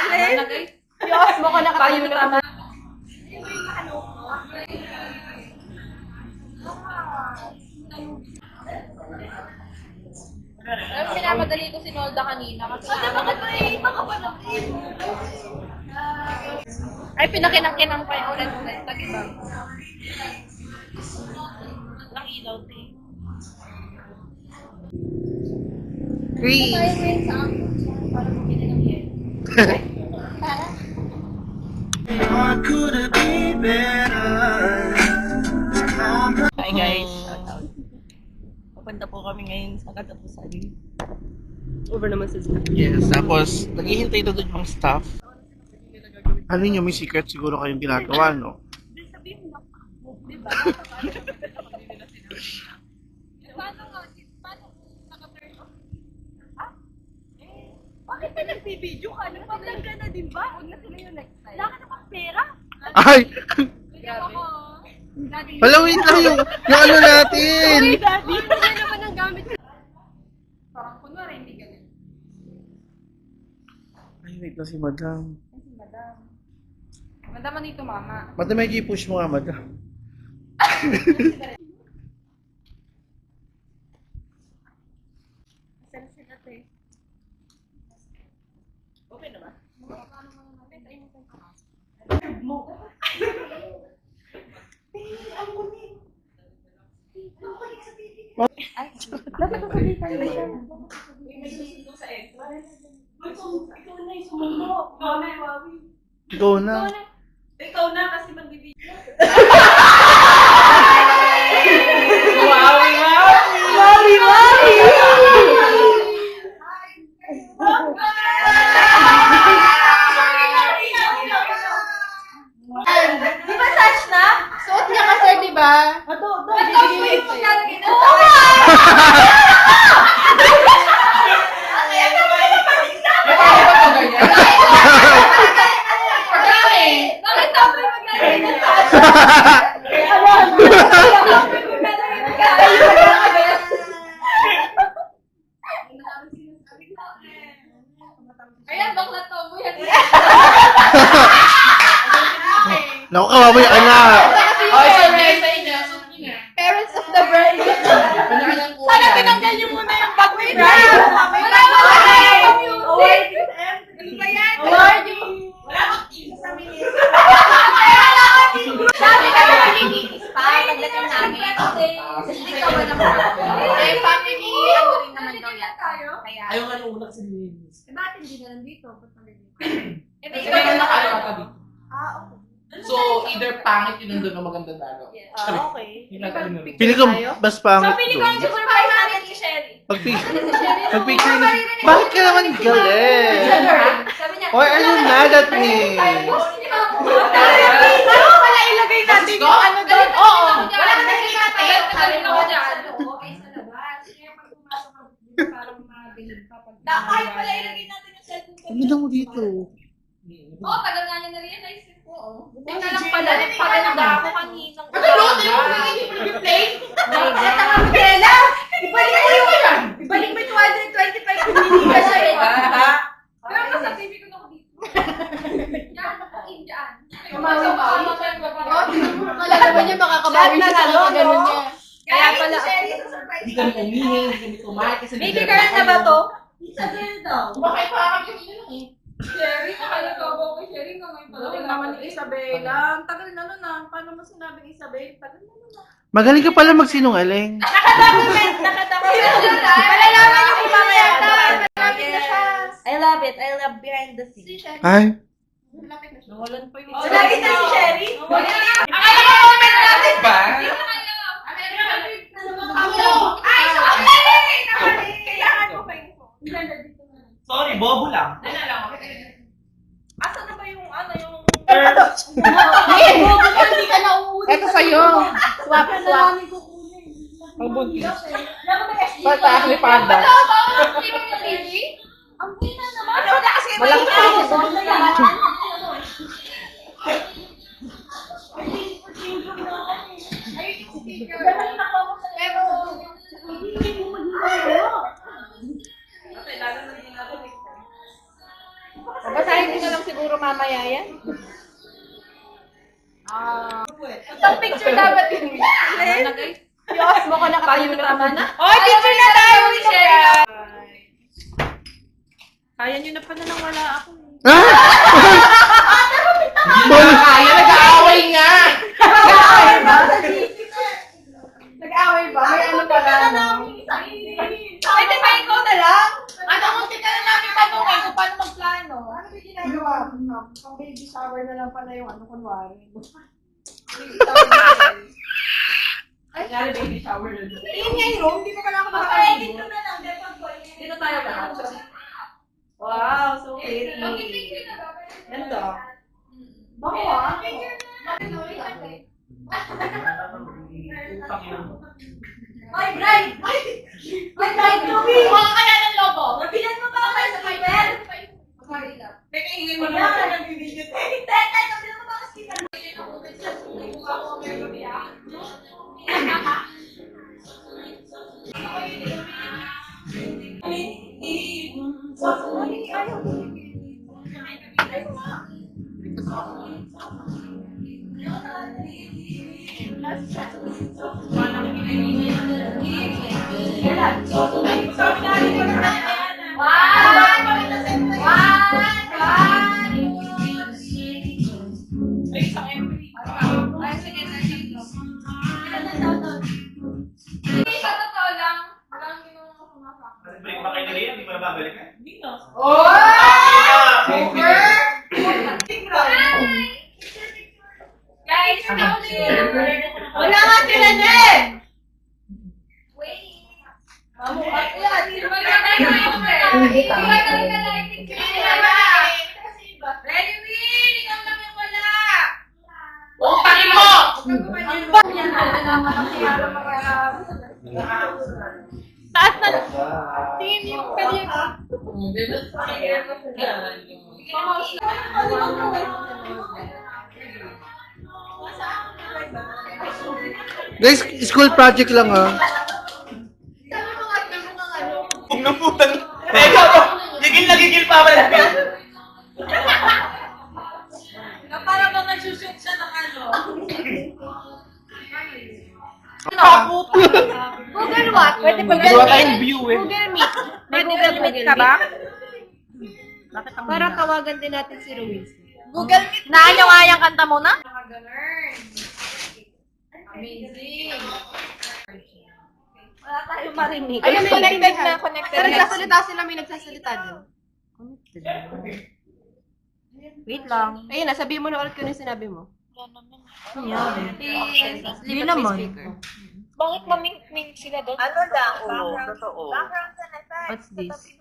Diyos mo ko nakatayo na naman. Pero minamadali ko si Nolda kanina kasi bakit may iba ka pa lang? Ay, pinakinang-kinang pa yung ulit-ulit. Tag-iba. Ang ilaw, te. Freeze! Para bumili ng yen. Hi guys. Papunta po kami ngayon sa katapusan. Over naman sa staff. Yes, tapos naghihintay na doon yung staff. Ano nyo, may secret siguro kayong ginagawa, no? Bakit ka nagbibideo ka? Nagpaplag ka na din ba? Huwag na sila yung next time. Wala ka namang pera. Ay! Grabe. Wala, wait lang yung ano natin! Uy, daddy! Wala naman ang gamit. Parang kunwari, hindi ganun. Ay, wait lang si madam. Si madam. Madam, manito, mama. Madam, may i-push mo nga, madam. Okay na ba? Dapat sasabihin tayo ba siya? Ikaw na. Ikaw na kasi magbibigay. Di ba Sash na? Suot niya kasi, di ba? Ito, bibigay mo siya. Bakit sabi mo maglalagay? Ayan, bakla to mo yan. Naku, kawawa yung anak. Parents of the bride. Sana tinanggal niyo muna yung bag mo yun. Wala mo yung award. Ano ba yan? Award yung... Wala akong team sa minis. Sabi ka na magiging spa pagdating namin. Hindi ka ba naman? Eh, family, ano rin naman daw yan. Kaya... Ayaw nga nung unak sa linis. Eh, bakit hindi na nandito? Ba't nandito? Eh, Kasi may nakalawa ka dito. okay. So, either pangit yun nandun o maganda lalo. Okay. Yun natin yun. Pili ko mas pangit Pili ko doon. yung surprise natin kay Sherry. Pag-picture na bakit ka naman galit? Sabi niya, Or are you mad at me? Ano pala ilagay natin yung ano doon? Oo. Wala ka natin sabi ko dyan. Oo, ay sa labas. Kaya pag pumasok ka, parang mabilin pa. Kahit pala ilagay natin yung cellphone ko. Ano lang mo dito? Oo, tagal nga niya na-realize. Oo. Teka lang pala, nagpaganda ako kanina. play? Ito nga, Miguela! Ibalik mo yung ibalik mo yung 225 minutes kasi. Pero nasa TV ko na ako dito. Yan, nakain dyan. Kumawa-mawa. Wala naman niya makakabawi siya sa mga ganun niya. Kaya pala, Sherry, sa surprise. Hindi kami umihi, hindi kami kumain kasi Baby girl na ba to? Isa girl daw. Bakit pa kami yung lang eh. Sherry, nakaligaw ko kay Sherry nga ngayon pala. Wala naman ni Isabela. Ang tagal na nun ah. Paano mo sinabing Isabel? Tagal na nun ah. Magaling ka pala magsinungaling. Nakatakument! Malalaman niyo kung mamaya na. Malapit na siya. I love it. I love behind the scenes. Ay, Malapit na siya. Nawalan pa yung Malapit na si Sherry. Akala ko comment natin Ba? Ay, sorry! Kailangan ko pa yung phone. Sorry, bobo lang. Asan na ba yung ano yung... Hindi ka na uulit. eto sa'yo. Swap. Ang buntis. Bata, lipanda. Ang pina naman. Ano na kasi Walang Pero, Babasahin Panoorin ko na lang siguro mamaya yan. Isang picture dapat yun. Diyos mo ko nakatayo na naman na. Oh, picture na tayo, Michelle! Kaya nyo na pala nang wala ako. Hindi na kaya, nag-aaway nga! Nag-away ba? May ano pala, no? Pwede ba ikaw na lang? Ano kung tika na namin tanungin kung paano magplano? Ano ba ginagawa? Pang baby shower na lang pala yung ano kunwari. Ay, baby shower na doon. Yun nga yung room, hindi pa pala ako makakaligo. Dito tayo lahat. Wow, so pretty. Ganda. Bako ah. My bride! My bride to be! Mukha kaya ng logo. Nabilan mo ba ako sa Fiverr? Teka, ingay mo na ako ng video. Teka, nabilan mo ba ako sa Fiverr? Break ba kayo na rin? Hindi mo na babalikan? Guys, wala nga sila din! Mamukat yan! Ready, Win! Ikaw lang yung wala! Utangin mo! Taas na! Tingin yung kanya. Guys, school project lang ha. Huwag na putang. Teka mo! Gigil na gigil pa ba natin? Na parang mga shoot siya ng ano. Google what? Pwede ba Gusto tayong view eh. Google Meet. May Google Meet ka ba? Para tawagan din natin si Ruiz. Google Meet. Naanyo nga yung kanta mo na? Amazing. Wala tayong marinig. Ayun, may connected nagsasalita. na, connected Pero na. nagsasalita sila, may nagsasalita din. Wait lang. Ayun na, sabihin mo na ulit kung ano yung sinabi mo. Hindi naman. Bakit maming sila doon? Ano lang, oo, totoo. What's this?